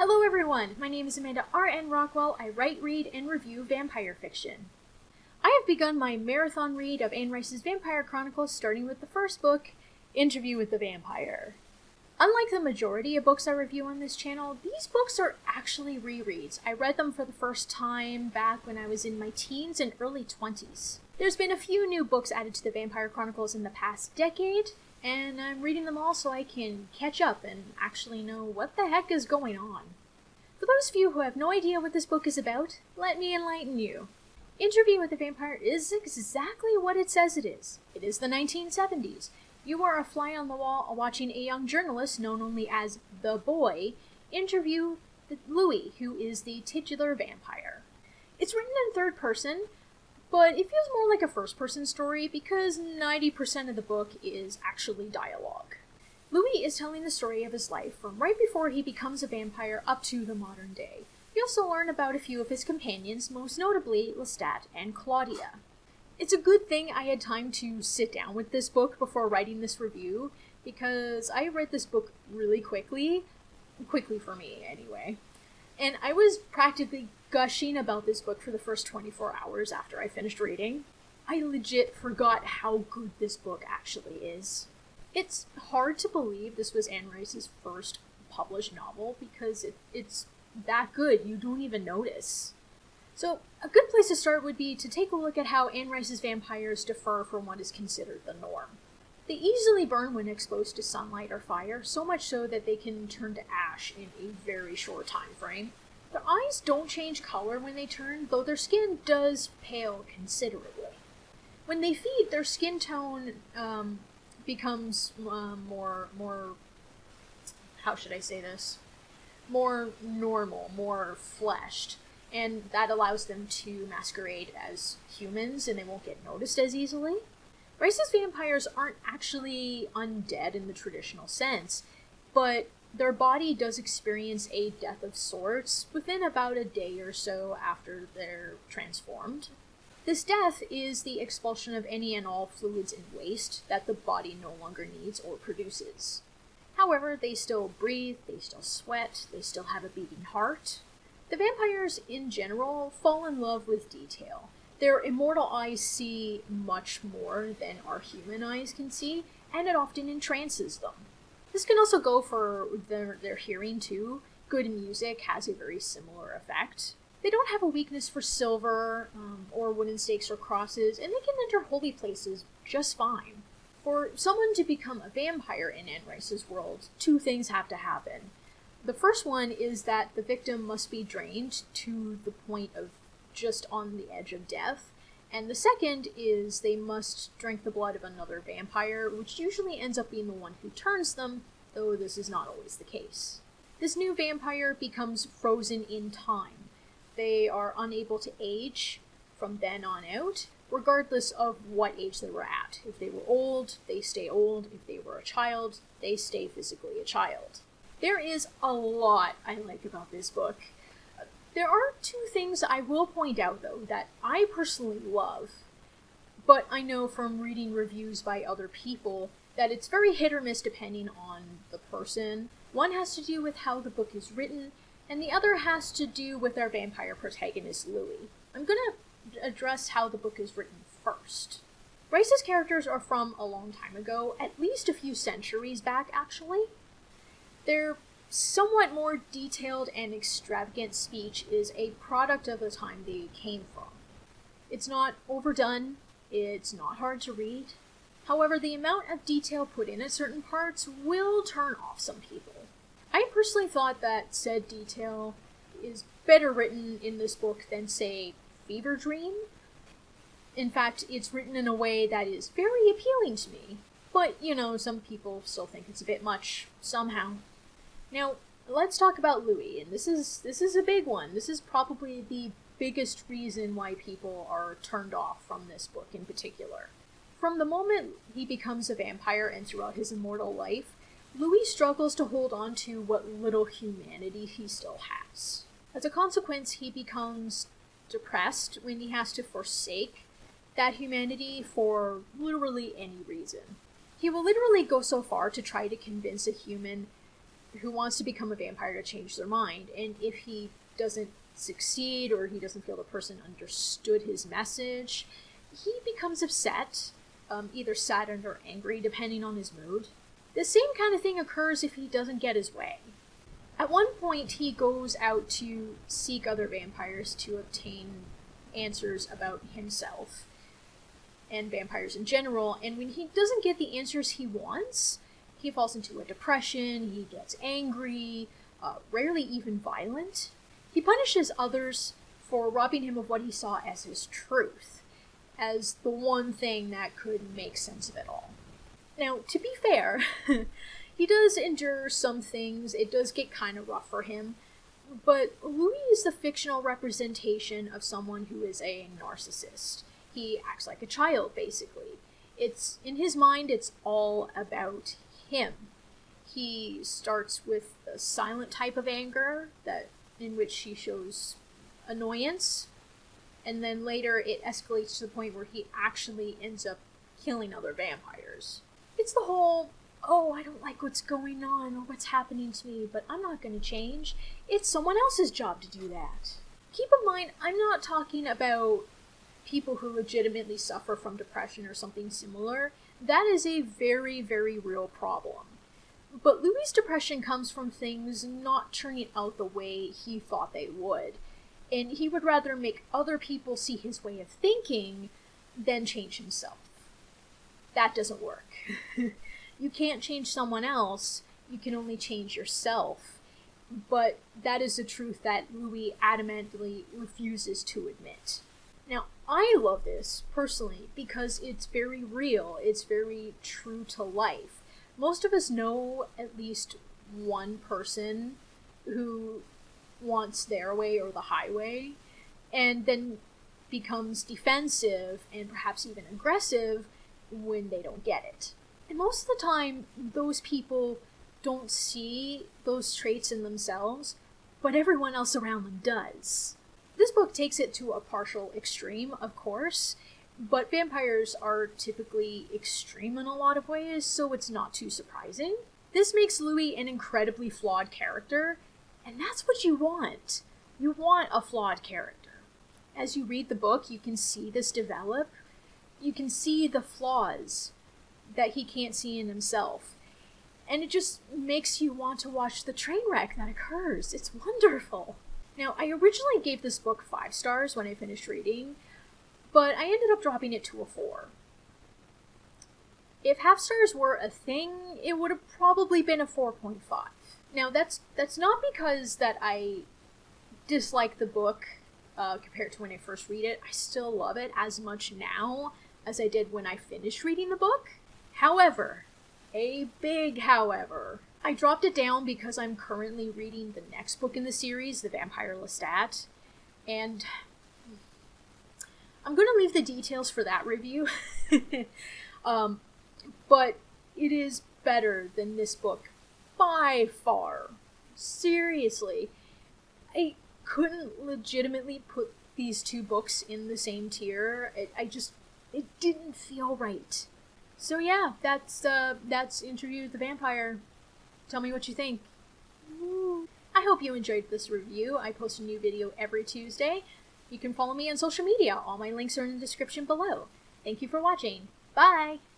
Hello everyone, my name is Amanda R.N. Rockwell. I write, read, and review vampire fiction. I have begun my marathon read of Anne Rice's Vampire Chronicles, starting with the first book, Interview with the Vampire. Unlike the majority of books I review on this channel, these books are actually rereads. I read them for the first time back when I was in my teens and early 20s. There's been a few new books added to the Vampire Chronicles in the past decade, and I'm reading them all so I can catch up and actually know what the heck is going on. For those of you who have no idea what this book is about, let me enlighten you. Interview with the Vampire is exactly what it says it is. It is the 1970s. You are a fly on the wall watching a young journalist, known only as The Boy, interview Louis, who is the titular vampire. It's written in third person, but it feels more like a first-person story because 90% of the book is actually dialogue. Louis is telling the story of his life from right before he becomes a vampire up to the modern day. We also learn about a few of his companions, most notably Lestat and Claudia. It's a good thing I had time to sit down with this book before writing this review, because I read this book really quickly for me anyway, and I was practically gushing about this book for the first 24 hours after I finished reading. I legit forgot how good this book actually is. It's hard to believe this was Anne Rice's first published novel because it's that good you don't even notice. So, a good place to start would be to take a look at how Anne Rice's vampires differ from what is considered the norm. They easily burn when exposed to sunlight or fire, so much so that they can turn to ash in a very short time frame. Their eyes don't change color when they turn, though their skin does pale considerably. When they feed, their skin tone becomes more, how should I say this? More normal, more fleshed. And that allows them to masquerade as humans, and they won't get noticed as easily. Rice's vampires aren't actually undead in the traditional sense, but their body does experience a death of sorts within about a day or so after they're transformed. This death is the expulsion of any and all fluids and waste that the body no longer needs or produces. However, they still breathe, they still sweat, they still have a beating heart. The vampires, in general, fall in love with detail. Their immortal eyes see much more than our human eyes can see, and it often entrances them. This can also go for their hearing, too. Good music has a very similar effect. They don't have a weakness for silver, or wooden stakes or crosses, and they can enter holy places just fine. For someone to become a vampire in Anne Rice's world, two things have to happen. The first one is that the victim must be drained to the point of just on the edge of death, and the second is they must drink the blood of another vampire, which usually ends up being the one who turns them, though this is not always the case. This new vampire becomes frozen in time. They are unable to age from then on out, regardless of what age they were at. If they were old, they stay old. If they were a child, they stay physically a child. There is a lot I like about this book. There are two things I will point out, though, that I personally love, but I know from reading reviews by other people that it's very hit or miss depending on the person. One has to do with how the book is written, and the other has to do with our vampire protagonist, Louis. I'm going to address how the book is written first. Rice's characters are from a long time ago, at least a few centuries back, actually. Their somewhat more detailed and extravagant speech is a product of the time they came from. It's not overdone, it's not hard to read. However, the amount of detail put in at certain parts will turn off some people. I personally thought that said detail is better written in this book than, say, Fever Dream. In fact, it's written in a way that is very appealing to me. But, some people still think it's a bit much, somehow. Now, let's talk about Louis, and this is a big one. This is probably the biggest reason why people are turned off from this book in particular. From the moment he becomes a vampire and throughout his immortal life, Louis struggles to hold on to what little humanity he still has. As a consequence, he becomes depressed when he has to forsake that humanity for literally any reason. He will literally go so far to try to convince a human who wants to become a vampire to change their mind, and if he doesn't succeed or he doesn't feel the person understood his message, he becomes upset, either saddened or angry, depending on his mood. The same kind of thing occurs if he doesn't get his way. At one point, he goes out to seek other vampires to obtain answers about himself and vampires in general, and when he doesn't get the answers he wants, he falls into a depression, he gets angry, rarely even violent. He punishes others for robbing him of what he saw as his truth, as the one thing that could make sense of it all. Now, to be fair, he does endure some things, it does get kind of rough for him, but Louis is the fictional representation of someone who is a narcissist. He acts like a child, basically. In his mind, it's all about him. He starts with the silent type of anger, in which he shows annoyance, and then later it escalates to the point where he actually ends up killing other vampires. It's the whole, oh, I don't like what's going on or what's happening to me, but I'm not going to change. It's someone else's job to do that. Keep in mind, I'm not talking about people who legitimately suffer from depression or something similar. That is a very, very real problem. But Louis' depression comes from things not turning out the way he thought they would, and he would rather make other people see his way of thinking than change himself. That doesn't work. You can't change someone else, you can only change yourself. But that is a truth that Louis adamantly refuses to admit. Now, I love this, personally, because it's very real, it's very true to life. Most of us know at least one person who wants their way or the highway, and then becomes defensive and perhaps even aggressive when they don't get it. And most of the time, those people don't see those traits in themselves, but everyone else around them does. This book takes it to a partial extreme, of course, but vampires are typically extreme in a lot of ways, so it's not too surprising. This makes Louis an incredibly flawed character, and that's what you want. You want a flawed character. As you read the book, you can see this develop. You can see the flaws that he can't see in himself. And it just makes you want to watch the train wreck that occurs. It's wonderful. Now, I originally gave this book 5 stars when I finished reading, but I ended up dropping it to a 4. If half stars were a thing, it would have probably been a 4.5. Now, that's not because that I dislike the book compared to when I first read it. I still love it as much now as I did when I finished reading the book. However, a big however, I dropped it down because I'm currently reading the next book in the series, The Vampire Lestat, and I'm going to leave the details for that review, but it is better than this book by far. Seriously, I couldn't legitimately put these two books in the same tier. It didn't feel right. So yeah, that's Interview with the Vampire. Tell me what you think. I hope you enjoyed this review. I post a new video every Tuesday. You can follow me on social media. All my links are in the description below. Thank you for watching. Bye!